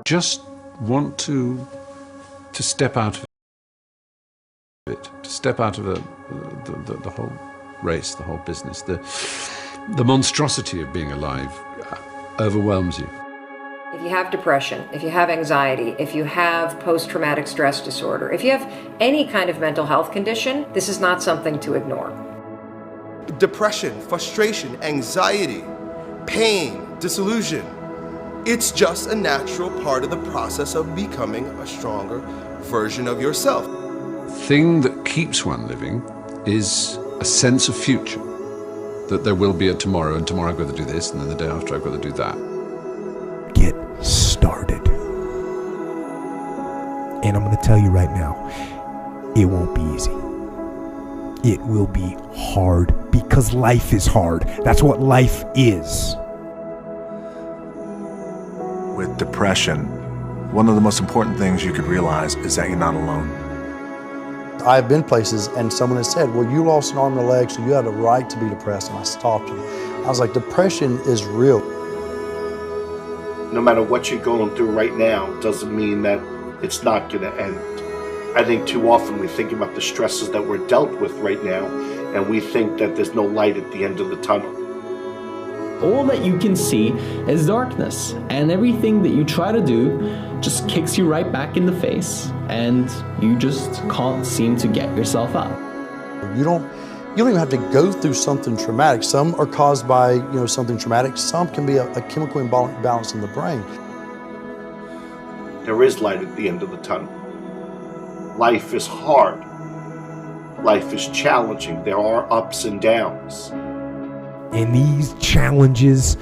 just want to step out of it, to step out of the whole race, the whole business. The monstrosity of being alive overwhelms you. If you have depression, if you have anxiety, if you have post-traumatic stress disorder, if you have any kind of mental health condition, this is not something to ignore. Depression, frustration, anxiety, pain, disillusion. It's just a natural part of the process of becoming a stronger version of yourself. The thing that keeps one living is a sense of future, that there will be a tomorrow, and tomorrow I've got to do this, and then the day after I've got to do that. Get started. And I'm going to tell you right now, it won't be easy. It will be hard because life is hard. That's what life is. With depression, one of the most important things you could realize is that you're not alone. I've been places and someone has said, well, you lost an arm and a leg, so you had a right to be depressed. And I stopped them. I was like, depression is real. No matter what you're going through right now doesn't mean that it's not going to end. I think too often we think about the stresses that we're dealt with right now, and we think that there's no light at the end of the tunnel. All that you can see is darkness, and everything that you try to do just kicks you right back in the face, and you just can't seem to get yourself up. You don't even have to go through something traumatic. Some are caused by something traumatic. Some can be a chemical imbalance in the brain. There is light at the end of the tunnel. Life is hard. Life is challenging. There are ups and downs. And these challenges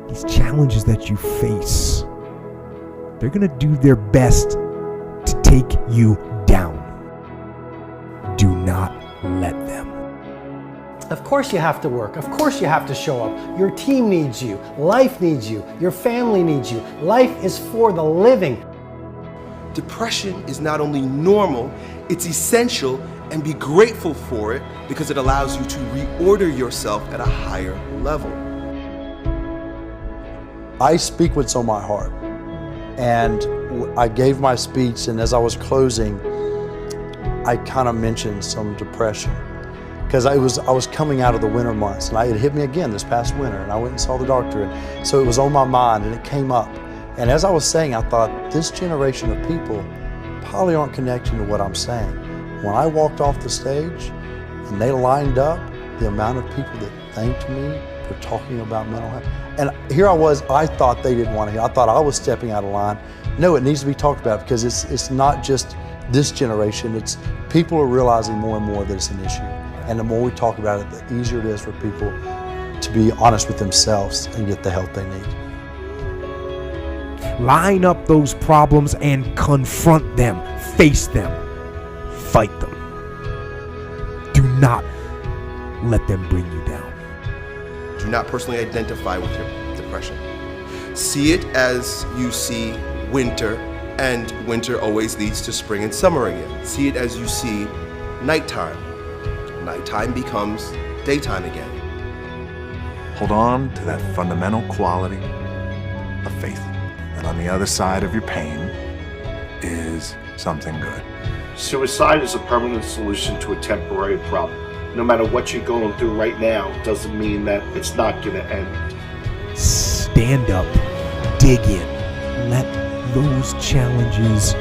that you face, they're going to do their best to take you down. Do not let them. Of course you have to work. Of course you have to show up. Your team needs you. Life needs you. Your family needs you. Life is for the living. Depression is not only normal, it's essential, and be grateful for it because it allows you to reorder yourself at a higher level. I speak what's on my heart. And I gave my speech, and as I was closing, I kind of mentioned some depression. Because I was coming out of the winter months, and it hit me again this past winter, and I went and saw the doctor, and so it was on my mind, and it came up. And as I was saying, I thought, this generation of people probably aren't connecting to what I'm saying. When I walked off the stage, and they lined up, the amount of people that thanked me for talking about mental health. And here I was, I thought they didn't want to hear. I thought I was stepping out of line. No, it needs to be talked about because it's not just this generation, it's people are realizing more and more that it's an issue. And the more we talk about it, the easier it is for people to be honest with themselves and get the help they need. Line up those problems and confront them, face them, fight them. Do not let them bring you down. Do not personally identify with your depression. See it as you see winter, and winter always leads to spring and summer again. See it as you see nighttime. Nighttime becomes daytime again. Hold on to that fundamental quality of faith. And on the other side of your pain is something good. Suicide is a permanent solution to a temporary problem. No matter what you're going through right now doesn't mean that it's not going to end. Stand up, dig in, let those challenges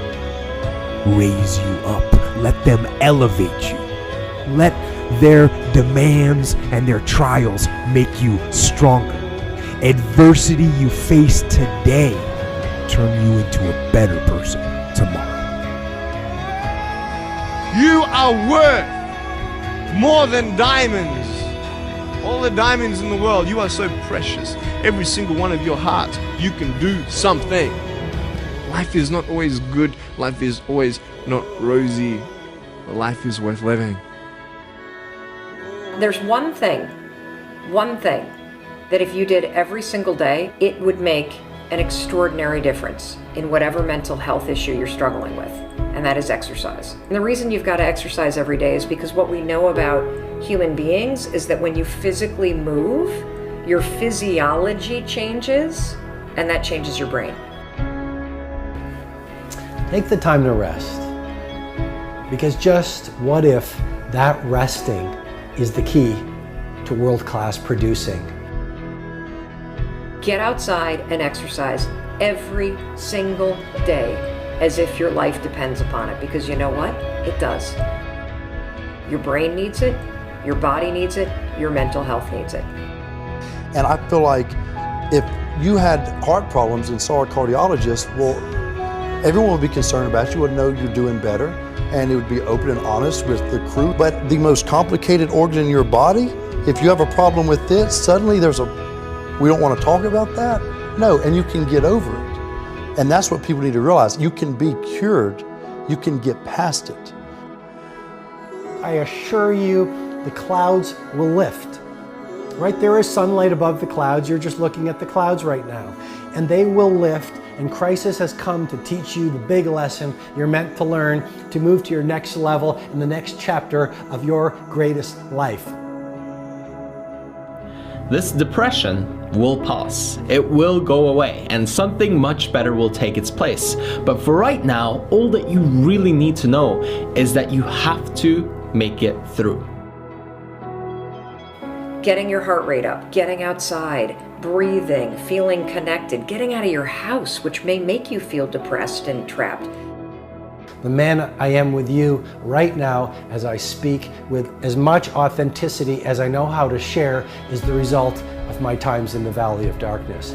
raise you up, let them elevate you, let their demands and their trials make you stronger. Adversity you face today turn you into a better person tomorrow. You are worth more than diamonds. All the diamonds in the world, you are so precious. Every single one of your hearts, you can do something. Life is not always good. Life is always not rosy. But life is worth living. There's one thing that if you did every single day, it would make an extraordinary difference in whatever mental health issue you're struggling with, and that is exercise. And the reason you've got to exercise every day is because what we know about human beings is that when you physically move, your physiology changes, and that changes your brain. Take the time to rest. Because just what if that resting is the key to world-class producing? Get outside and exercise every single day as if your life depends upon it, because you know what? It does. Your brain needs it, your body needs it, your mental health needs it. And I feel like if you had heart problems and saw a cardiologist, well, everyone would be concerned about you, would know you're doing better, and it would be open and honest with the crew. But the most complicated organ in your body, if you have a problem with it, suddenly we don't want to talk about that? No, and you can get over it. And that's what people need to realize. You can be cured. You can get past it. I assure you, the clouds will lift. Right, there is sunlight above the clouds. You're just looking at the clouds right now. And they will lift, and crisis has come to teach you the big lesson you're meant to learn to move to your next level in the next chapter of your greatest life. This depression will pass. It will go away, and something much better will take its place. But for right now, all that you really need to know is that you have to make it through. Getting your heart rate up, getting outside, breathing, feeling connected, getting out of your house, which may make you feel depressed and trapped. The man I am with you right now as I speak with as much authenticity as I know how to share is the result of my times in the valley of darkness.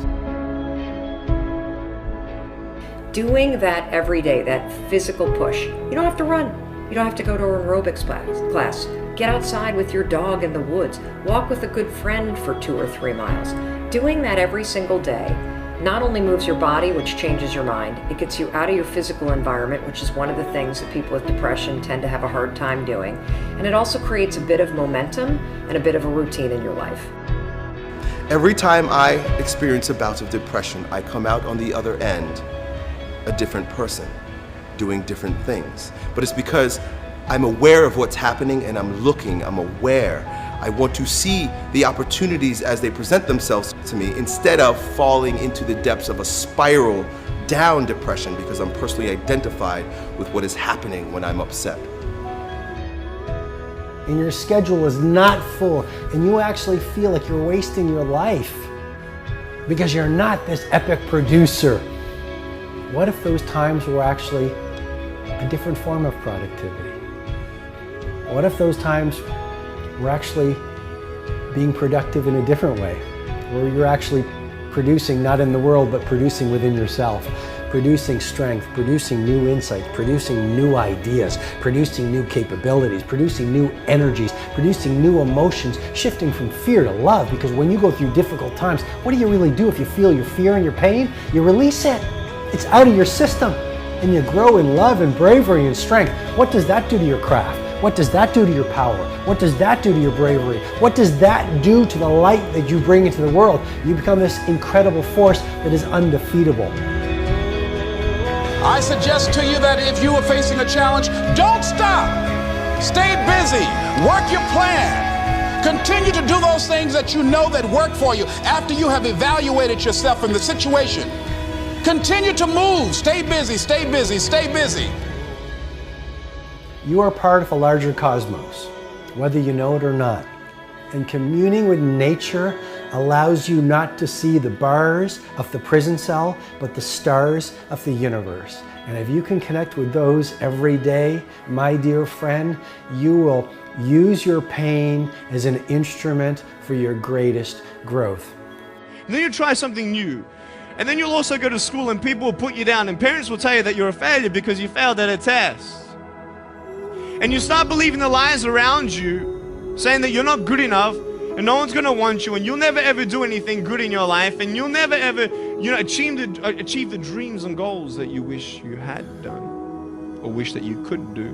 Doing that every day, that physical push. You don't have to run. You don't have to go to an aerobics class. Get outside with your dog in the woods. Walk with a good friend for 2 or 3 miles. Doing that every single day not only moves your body, which changes your mind, it gets you out of your physical environment, which is one of the things that people with depression tend to have a hard time doing. And it also creates a bit of momentum and a bit of a routine in your life. Every time I experience a bout of depression, I come out on the other end a different person, doing different things. But it's because I'm aware of what's happening and I'm aware. I want to see the opportunities as they present themselves to me instead of falling into the depths of a spiral down depression because I'm personally identified with what is happening when I'm upset. And your schedule is not full and you actually feel like you're wasting your life because you're not this epic producer. What if those times were actually a different form of productivity? What if those times were actually being productive in a different way, where you're actually producing not in the world, but producing within yourself, producing strength, producing new insights, producing new ideas, producing new capabilities, producing new energies, producing new emotions, shifting from fear to love, because when you go through difficult times, what do you really do if you feel your fear and your pain? You release it. It's out of your system, and you grow in love and bravery and strength. What does that do to your craft? What does that do to your power? What does that do to your bravery? What does that do to the light that you bring into the world? You become this incredible force that is undefeatable. I suggest to you that if you are facing a challenge, don't stop. Stay busy. Work your plan. Continue to do those things that you know that work for you after you have evaluated yourself in the situation. Continue to move. Stay busy, stay busy, stay busy. You are part of a larger cosmos, whether you know it or not. And communing with nature allows you not to see the bars of the prison cell, but the stars of the universe. And if you can connect with those every day, my dear friend, you will use your pain as an instrument for your greatest growth. And then you try something new. And then you'll also go to school and people will put you down and parents will tell you that you're a failure because you failed at a test. And you start believing the lies around you, saying that you're not good enough and no one's going to want you and you'll never ever do anything good in your life and you'll never ever, achieve the dreams and goals that you wish you had done or wish that you could do.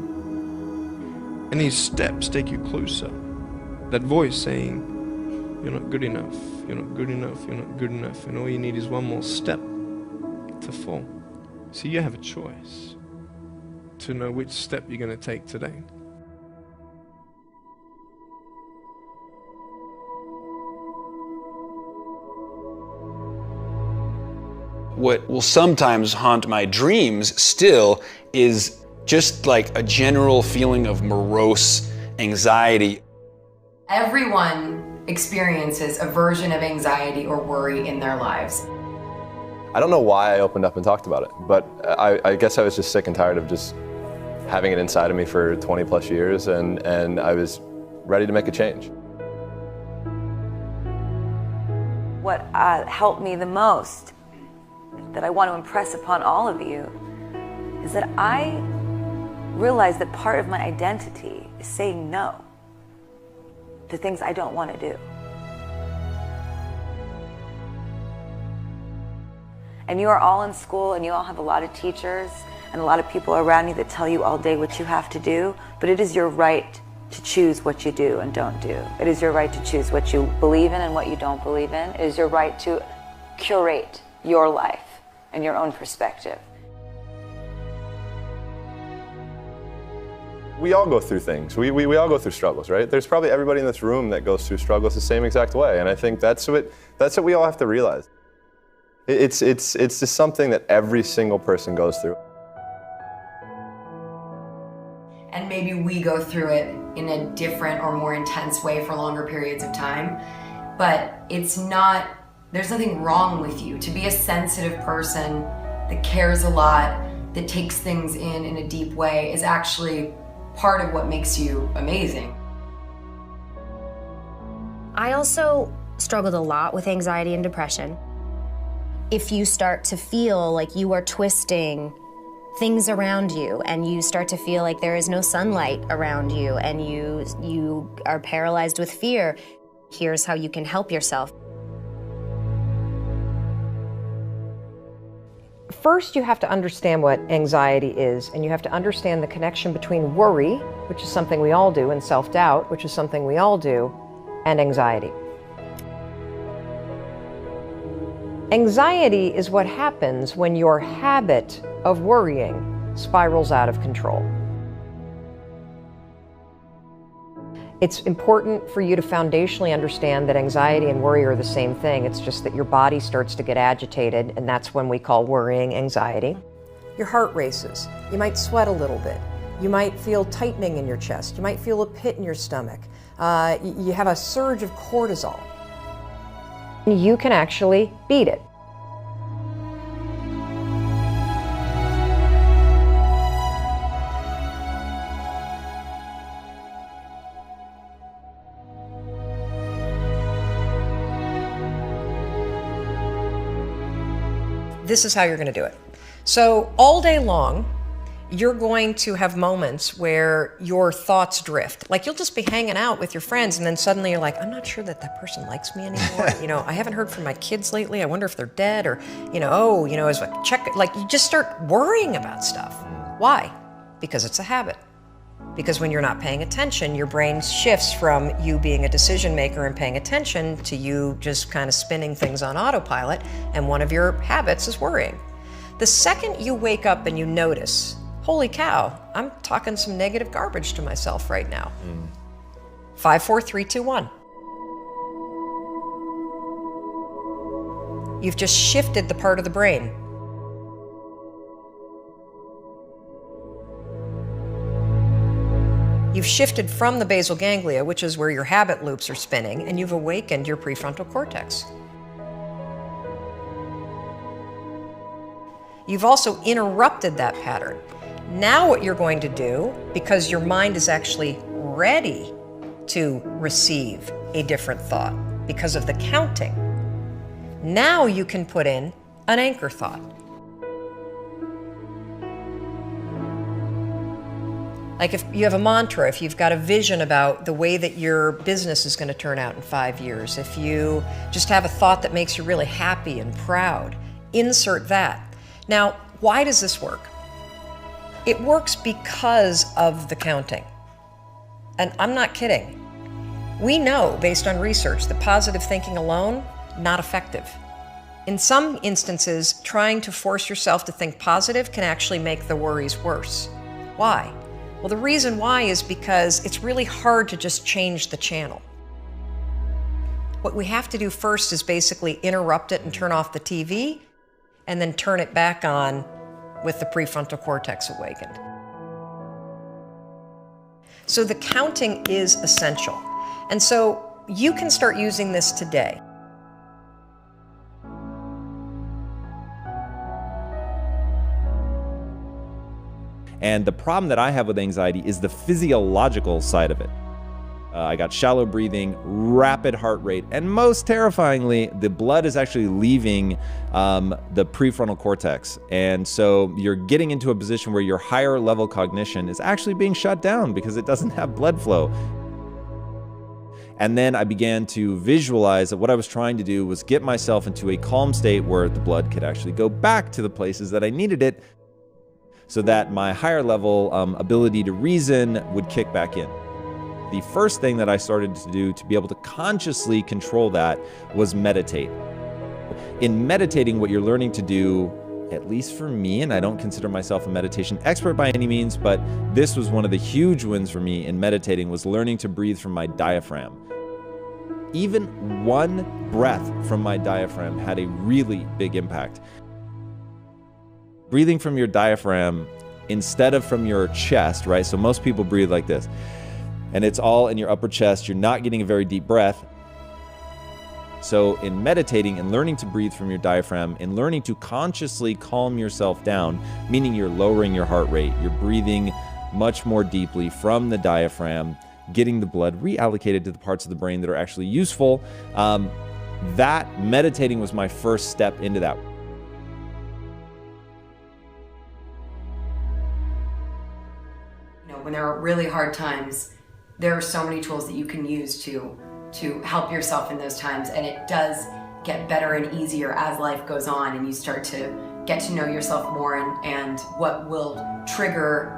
And these steps take you closer. That voice saying, you're not good enough, you're not good enough, you're not good enough, and all you need is one more step to fall. So you have a choice to know which step you're going to take today. What will sometimes haunt my dreams still is just like a general feeling of morose anxiety. Everyone experiences a version of anxiety or worry in their lives. I don't know why I opened up and talked about it, but I guess I was just sick and tired of just having it inside of me for 20 plus years, and I was ready to make a change. What helped me the most, that I want to impress upon all of you, is that I realized that part of my identity is saying no to things I don't want to do. And you are all in school, and you all have a lot of teachers and a lot of people around you that tell you all day what you have to do, but it is your right to choose what you do and don't do. It is your right to choose what you believe in and what you don't believe in. It is your right to curate your life and your own perspective. We all go through things. We all go through struggles, right? There's probably everybody in this room that goes through struggles the same exact way, and I think that's what we all have to realize. It's just something that every single person goes through. And maybe we go through it in a different or more intense way for longer periods of time, but there's nothing wrong with you. To be a sensitive person that cares a lot, that takes things in a deep way, is actually part of what makes you amazing. I also struggled a lot with anxiety and depression. If you start to feel like you are twisting things around you, and you start to feel like there is no sunlight around you, and you are paralyzed with fear, here's how you can help yourself. First, you have to understand what anxiety is, and you have to understand the connection between worry, which is something we all do, and self-doubt, which is something we all do, and anxiety. Anxiety is what happens when your habit of worrying spirals out of control. It's important for you to foundationally understand that anxiety and worry are the same thing. It's just that your body starts to get agitated, and that's when we call worrying anxiety. Your heart races. You might sweat a little bit. You might feel tightening in your chest. You might feel a pit in your stomach. You have a surge of cortisol. You can actually beat it. This is how you're going to do it. So all day long, you're going to have moments where your thoughts drift. Like you'll just be hanging out with your friends, and then suddenly you're like, I'm not sure that that person likes me anymore. I haven't heard from my kids lately. I wonder if they're dead, or, as a check, like you just start worrying about stuff. Why? Because it's a habit. Because when you're not paying attention, your brain shifts from you being a decision maker and paying attention to you just kind of spinning things on autopilot, and one of your habits is worrying. The second you wake up and you notice, holy cow, I'm talking some negative garbage to myself right now. 5, 4, 3, 2, 1. You've just shifted the part of the brain. You've shifted from the basal ganglia, which is where your habit loops are spinning, and you've awakened your prefrontal cortex. You've also interrupted that pattern. Now what you're going to do, because your mind is actually ready to receive a different thought because of the counting, now you can put in an anchor thought. Like if you have a mantra, if you've got a vision about the way that your business is going to turn out in 5 years, if you just have a thought that makes you really happy and proud, insert that. Now, why does this work? It works because of the counting. And I'm not kidding. We know, based on research, that positive thinking alone, not effective. In some instances, trying to force yourself to think positive can actually make the worries worse. Why? Well, the reason why is because it's really hard to just change the channel. What we have to do first is basically interrupt it and turn off the TV, and then turn it back on with the prefrontal cortex awakened. So the counting is essential. And so you can start using this today. And the problem that I have with anxiety is the physiological side of it. I got shallow breathing, rapid heart rate, and most terrifyingly, the blood is actually leaving the prefrontal cortex. And so you're getting into a position where your higher level cognition is actually being shut down because it doesn't have blood flow. And then I began to visualize that what I was trying to do was get myself into a calm state where the blood could actually go back to the places that I needed it, so that my higher level ability to reason would kick back in. The first thing that I started to do to be able to consciously control that was meditate. In meditating, what you're learning to do, at least for me, and I don't consider myself a meditation expert by any means, but this was one of the huge wins for me in meditating, was learning to breathe from my diaphragm. Even one breath from my diaphragm had a really big impact. Breathing from your diaphragm instead of from your chest, right? So most people breathe like this, and it's all in your upper chest. You're not getting a very deep breath. So in meditating and learning to breathe from your diaphragm and learning to consciously calm yourself down, meaning you're lowering your heart rate, you're breathing much more deeply from the diaphragm, getting the blood reallocated to the parts of the brain that are actually useful. That meditating was my first step into that. When there are really hard times, there are so many tools that you can use to help yourself in those times, and it does get better and easier as life goes on and you start to get to know yourself more and what will trigger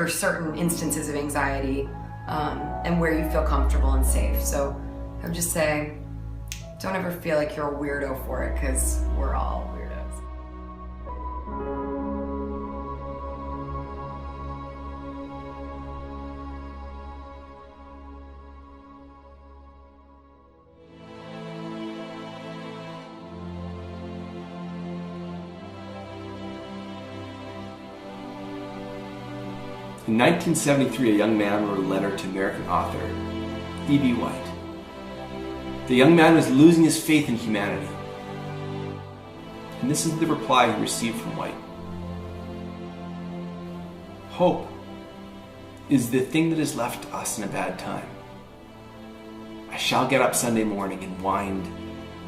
certain instances of anxiety and where you feel comfortable and safe. So I would just say, don't ever feel like you're a weirdo for it, because we're all weirdos. In 1973, a young man wrote a letter to American author E.B. White. The young man was losing his faith in humanity. And this is the reply he received from White. Hope is the thing that is left to us in a bad time. I shall get up Sunday morning and wind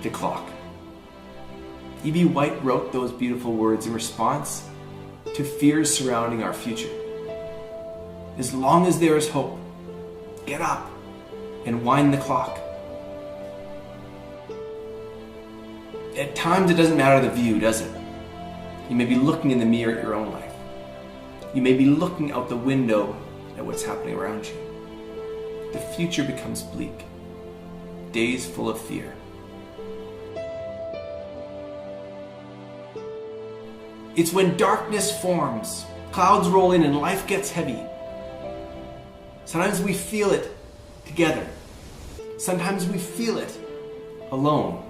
the clock. E.B. White wrote those beautiful words in response to fears surrounding our future. As long as there is hope, get up and wind the clock. At times it doesn't matter the view, does it? You may be looking in the mirror at your own life. You may be looking out the window at what's happening around you. The future becomes bleak, days full of fear. It's when darkness forms, clouds roll in and life gets heavy. Sometimes we feel it together. Sometimes we feel it alone.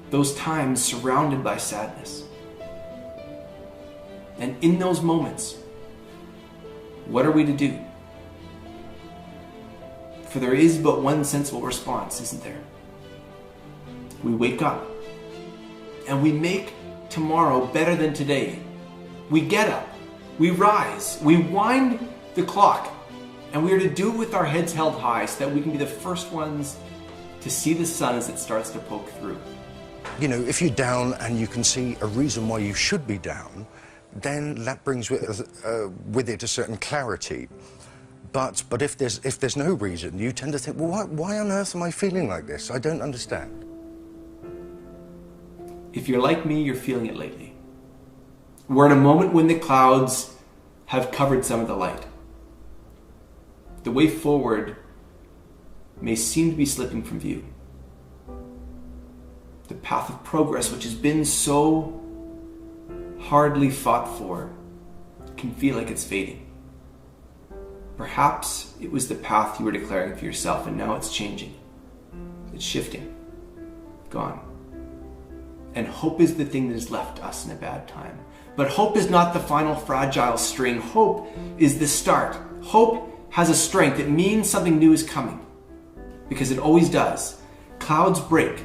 Those times surrounded by sadness. And in those moments, what are we to do? For there is but one sensible response, isn't there? We wake up and we make tomorrow better than today. We get up, we rise, we wind the clock. And we are to do it with our heads held high so that we can be the first ones to see the sun as it starts to poke through. You know, if you're down and you can see a reason why you should be down, then that brings with it a certain clarity. But if there's no reason, you tend to think, well, why on earth am I feeling like this? I don't understand. If you're like me, you're feeling it lately. We're in a moment when the clouds have covered some of the light. The way forward may seem to be slipping from view. The path of progress, which has been so hardly fought for, can feel like it's fading. Perhaps it was the path you were declaring for yourself, and now it's changing. It's shifting. Gone. And hope is the thing that has left us in a bad time. But hope is not the final fragile string. Hope is the start. Hope has a strength. It means something new is coming. Because it always does. Clouds break.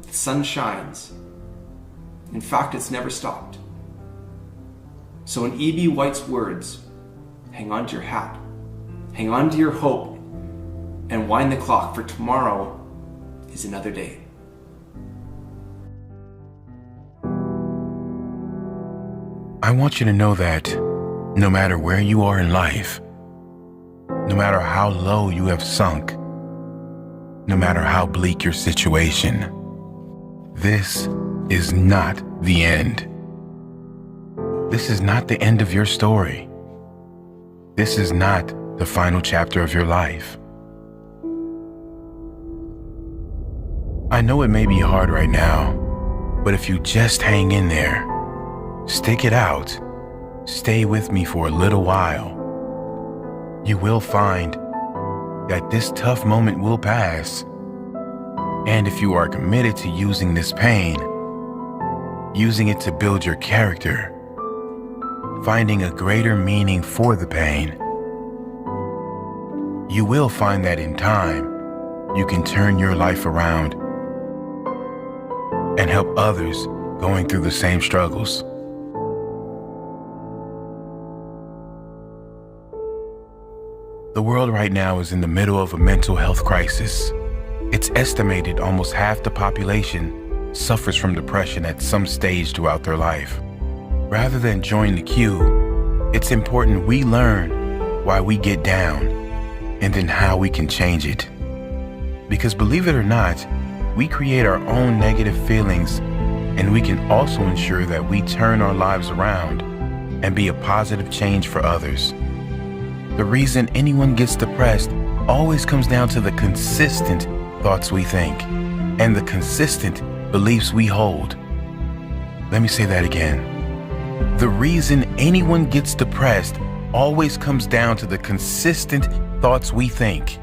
The sun shines. In fact, it's never stopped. So in E.B. White's words, hang on to your hat. Hang on to your hope. And wind the clock, for tomorrow is another day. I want you to know that no matter where you are in life, no matter how low you have sunk, no matter how bleak your situation, this is not the end. This is not the end of your story. This is not the final chapter of your life. I know it may be hard right now, but if you just hang in there, stick it out, stay with me for a little while, you will find that this tough moment will pass. And if you are committed to using this pain, using it to build your character, finding a greater meaning for the pain, you will find that in time, you can turn your life around and help others going through the same struggles. The world right now is in the middle of a mental health crisis. It's estimated almost half the population suffers from depression at some stage throughout their life. Rather than join the queue, it's important we learn why we get down and then how we can change it. Because believe it or not, we create our own negative feelings, and we can also ensure that we turn our lives around and be a positive change for others. The reason anyone gets depressed always comes down to the consistent thoughts we think and the consistent beliefs we hold. Let me say that again. The reason anyone gets depressed always comes down to the consistent thoughts we think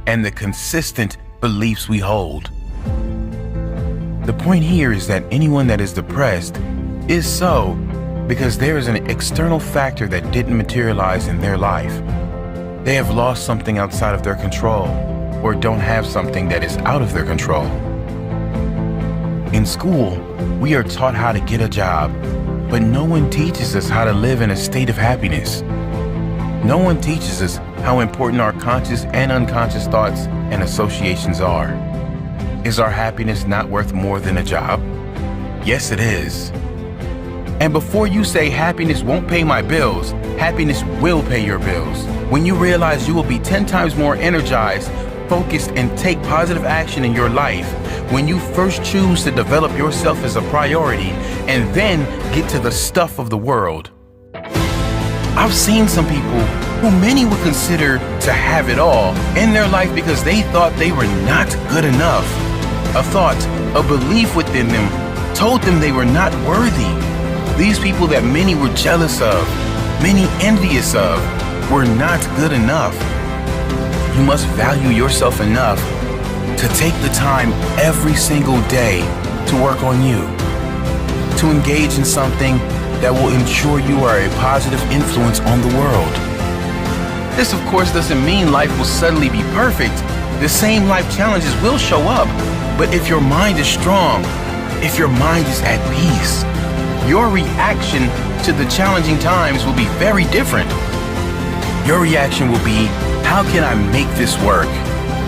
and the consistent beliefs we hold. The point here is that anyone that is depressed is so because there is an external factor that didn't materialize in their life. They have lost something outside of their control or don't have something that is out of their control. In school, we are taught how to get a job, but no one teaches us how to live in a state of happiness. No one teaches us how important our conscious and unconscious thoughts and associations are. Is our happiness not worth more than a job? Yes, it is. And before you say happiness won't pay my bills, happiness will pay your bills. When you realize you will be 10 times more energized, focused, and take positive action in your life, when you first choose to develop yourself as a priority and then get to the stuff of the world. I've seen some people who many would consider to have it all in their life because they thought they were not good enough. A thought, a belief within them told them they were not worthy. These people that many were jealous of, many envious of, were not good enough. You must value yourself enough to take the time every single day to work on you, to engage in something that will ensure you are a positive influence on the world. This, of course, doesn't mean life will suddenly be perfect. The same life challenges will show up, but if your mind is strong, if your mind is at peace, your reaction to the challenging times will be very different. Your reaction will be, how can I make this work?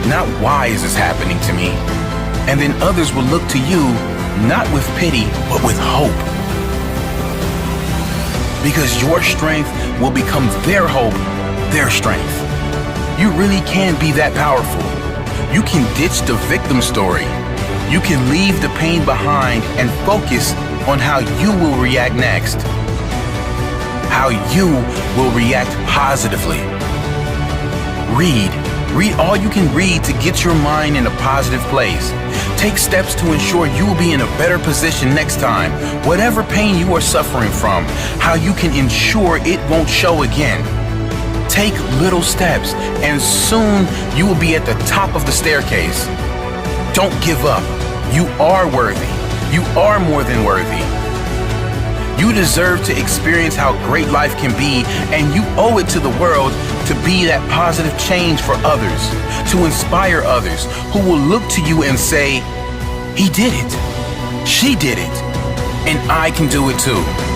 Not why is this happening to me? And then others will look to you, not with pity, but with hope. Because your strength will become their hope, their strength. You really can be that powerful. You can ditch the victim story. You can leave the pain behind and focus on how you will react next. How you will react positively. Read all you can read to get your mind in a positive place. Take steps to ensure you will be in a better position next time. Whatever pain you are suffering from, how you can ensure it won't show again. Take little steps and soon you will be at the top of the staircase. Don't give up. You are worthy. You are more than worthy. You deserve to experience how great life can be, and you owe it to the world to be that positive change for others, to inspire others who will look to you and say, he did it, she did it, and I can do it too.